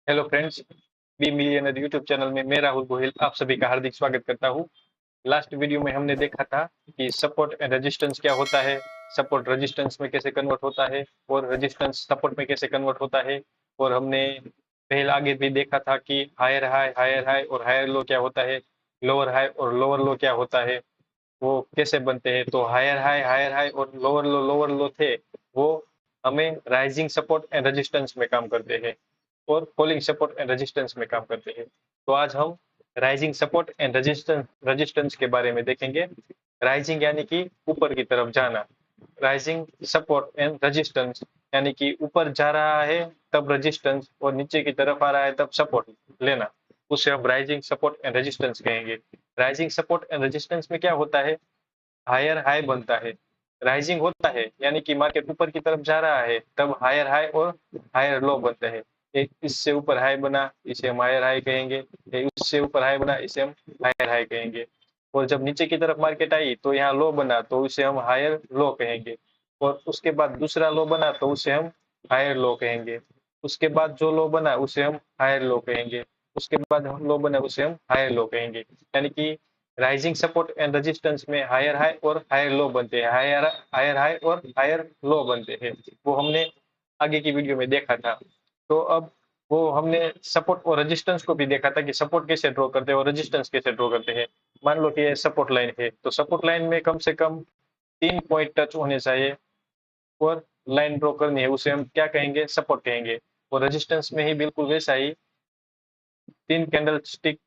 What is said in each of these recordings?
Hello friends, be millionaire YouTube channel में मैं राहुल गोहिल आप सभी का हार्दिक स्वागत करता हूँ। लास्ट वीडियो में हमने देखा था कि सपोर्ट एंड रेजिस्टेंस क्या होता है, सपोर्ट रेजिस्टेंस में कैसे कन्वर्ट होता है और रेजिस्टेंस सपोर्ट में कैसे कन्वर्ट होता है। और हमने पहले आगे भी देखा था कि हायर हाई और हायर लो क्या होता है, लोअर हाई और लोअर लो क्या होता है, वो कैसे बनते हैं। तो हायर हाई और लोअर लो थे, वो हमें राइजिंग सपोर्ट एंड रेजिस्टेंस में काम करते हैं और फॉलिंग सपोर्ट एंड रेजिस्टेंस में काम करते हैं। तो आज हम rising support and resistance resistance के बारे में देखेंगे। राइजिंग यानी कि ऊपर की तरफ जाना, राइजिंग सपोर्ट एंड रेजिस्टेंस यानी कि ऊपर जा रहा है तब रेजिस्टेंस और नीचे की तरफ आ रहा है तब सपोर्ट लेना, उसे हम राइजिंग सपोर्ट एंड रेजिस्टेंस कहेंगे। राइजिंग सपोर्ट एंड रेजिस्टेंस में क्या होता है, हायर हाई बनता है, राइजिंग होता है यानी कि मार्केट ऊपर की तरफ जा रहा है तब हायर हाई और हायर लो बनते हैं। एक इससे ऊपर हाई बना इसे हम हायर हाई कहेंगे, एक उससे ऊपर हाई बना इसे हम हायर हाई कहेंगे। और जब नीचे की तरफ मार्केट आई तो यहाँ लो बना तो उसे हम हायर लो कहेंगे। और उसके बाद दूसरा लो बना तो उसे हम हायर लो कहेंगे। उसके बाद जो लो बना उसे हम हायर लो कहेंगे। उसके बाद लो बना उसे हम हायर लो कहेंगे। यानी कि राइजिंग सपोर्ट एंड रेजिस्टेंस में हायर हाई और हायर लो बनते हैं, हायर हायर हाई और हायर लो बनते हैं। वो हमने आगे की वीडियो में देखा था। तो अब वो हमने सपोर्ट और रेजिस्टेंस को भी देखा था कि सपोर्ट कैसे ड्रॉ करते हैं और रेजिस्टेंस कैसे ड्रॉ करते हैं। मान लो कि ये सपोर्ट लाइन है तो सपोर्ट लाइन में कम से कम 3 पॉइंट टच होने चाहिए और लाइन ड्रॉ करनी है, उसे हम क्या कहेंगे, सपोर्ट कहेंगे। और रेजिस्टेंस में ही बिल्कुल वैसा ही 3 कैंडल स्टिक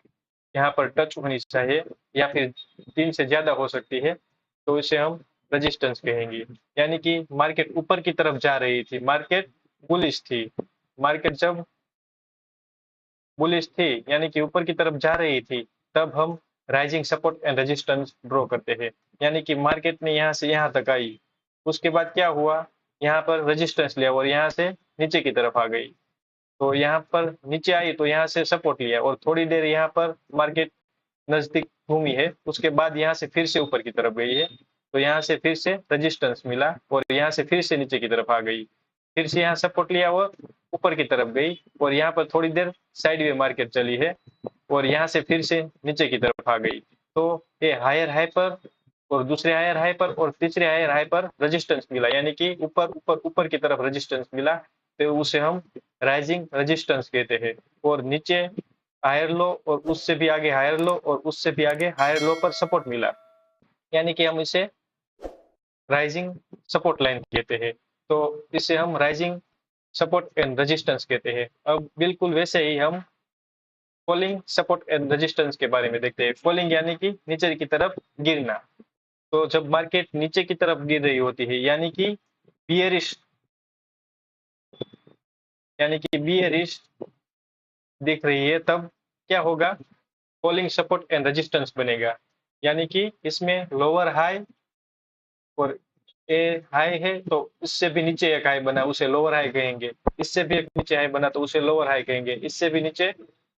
यहाँ पर टच होनी चाहिए या फिर 3 से ज्यादा हो सकती है, तो इसे हम रेजिस्टेंस कहेंगे। यानी कि मार्केट ऊपर की तरफ जा रही थी, मार्केट बुलिश थी, मार्केट जब बुलिश थी यानी कि ऊपर की तरफ जा रही थी तब हम rising support and resistance draw करते हैं। यानी कि मार्केट ने यहाँ से यहाँ तक आई, उसके बाद क्या हुआ, यहाँ पर रेजिस्टेंस लिया और यहाँ से नीचे की तरफ आ गई। तो यहाँ पर नीचे आई तो यहाँ से सपोर्ट लिया और थोड़ी देर यहाँ पर मार्केट नजदीक घूमी है, उसके बाद यहाँ से फिर से ऊपर की तरफ गई है, तो यहाँ से फिर से रेजिस्टेंस मिला और यहाँ से फिर से नीचे की तरफ आ गई, फिर से यहाँ सपोर्ट लिया और ऊपर की तरफ गई और यहाँ पर थोड़ी देर साइडवे मार्केट चली है और यहाँ से फिर से नीचे की तरफ आ गई। तो ये हायर हाई पर और दूसरे हायर हाई पर और तीसरे हायर हाई पर रेजिस्टेंस मिला, यानी कि ऊपर ऊपर ऊपर की तरफ रेजिस्टेंस मिला, तो उसे हम राइजिंग रेजिस्टेंस कहते हैं। और नीचे हायर लो और उससे भी आगे हायर लो और उससे भी आगे हायर लो पर सपोर्ट मिला, यानी कि हम इसे राइजिंग सपोर्ट लाइन कहते हैं। तो इसे हम राइजिंग सपोर्ट एंड रेजिस्टेंस कहते हैं। अब बिल्कुल वैसे ही हम फॉलिंग सपोर्ट एंड रेजिस्टेंस के बारे में देखते हैं। फॉलिंग यानी कि नीचे की तरफ गिरना। तो जब मार्केट नीचे की तरफ गिर रही होती है यानी कि बियरिश, यानी कि बियरिश दिख रही है, तब क्या होगा, फॉलिंग सपोर्ट एंड रेजिस्टेंस बनेगा। यानी कि इसमें लोअर हाई और ए हाई है तो इससे भी नीचे एक हाई बना उसे लोअर हाई कहेंगे, इससे भी एक नीचे हाई बना तो उसे लोअर हाई कहेंगे, इससे भी नीचे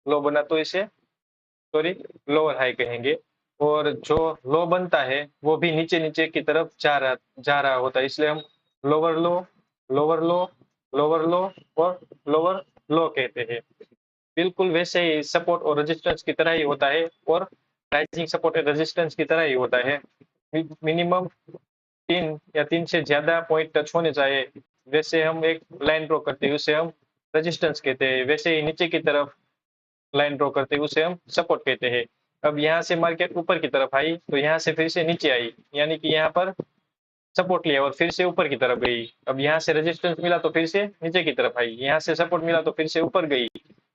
लो बना तो इसे सॉरी लोअर हाई कहेंगे। और जो लो बनता है वो भी नीचे नीचे की तरफ जा रहा होता है, इसलिए हम लोअर लो लोअर लो लोअर लो और लोअर लो कहते हैं। बिल्कुल वैसे ही सपोर्ट और रेजिस्टेंस की तरह ही होता है और राइजिंग सपोर्ट और रेजिस्टेंस की तरह ही होता है। मिनिमम 3 या 3 से ज्यादा पॉइंट टच होने चाहिए, वैसे हम एक लाइन ड्रॉ करते हैं उसे हम रेजिस्टेंस कहते हैं, वैसे ही नीचे की तरफ लाइन ड्रॉ करते हैं उसे हम सपोर्ट कहते हैं। अब यहाँ से मार्केट ऊपर की तरफ आई तो यहाँ से फिर से नीचे आई, यानी कि यहाँ पर सपोर्ट लिया और फिर से ऊपर की तरफ गई। अब यहाँ से रेजिस्टेंस मिला तो फिर से नीचे की तरफ आई, यहाँ से सपोर्ट मिला तो फिर से ऊपर गई,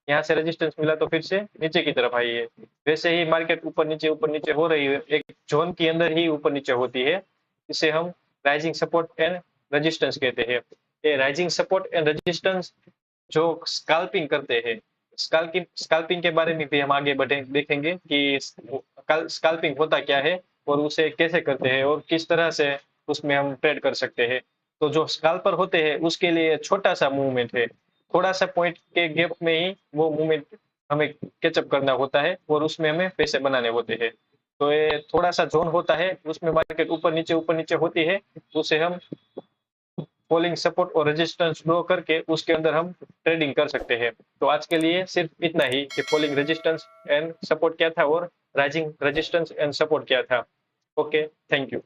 यहाँ से रेजिस्टेंस मिला तो फिर से नीचे की तरफ आई है। वैसे ही मार्केट ऊपर नीचे हो रही है, एक जोन के अंदर ही ऊपर नीचे होती है, इसे हम राइजिंग सपोर्ट एंड रेजिस्टेंस कहते हैं। ये राइजिंग सपोर्ट एंड रेजिस्टेंस जो स्कैल्पिंग करते हैं, स्कैल्पिंग स्कैल्पिंग के बारे में भी हम आगे बढ़े देखेंगे कि स्कैल्पिंग होता क्या है और उसे कैसे करते हैं और किस तरह से उसमें हम ट्रेड कर सकते हैं। तो जो स्कैल्पर होते हैं उसके लिए छोटा सा मूवमेंट है, थोड़ा सा पॉइंट के गैप में ही वो मूवमेंट हमें कैचअप करना होता है और उसमें हमें पैसे बनाने होते हैं। तो ये थोड़ा सा जोन होता है, उसमें मार्केट ऊपर नीचे होती है, उसे हम फॉलिंग सपोर्ट और रेजिस्टेंस ड्रॉ करके उसके अंदर हम ट्रेडिंग कर सकते हैं। तो आज के लिए सिर्फ इतना ही कि फॉलिंग रेजिस्टेंस एंड सपोर्ट क्या था और राइजिंग रेजिस्टेंस एंड सपोर्ट क्या था। Okay, thank you.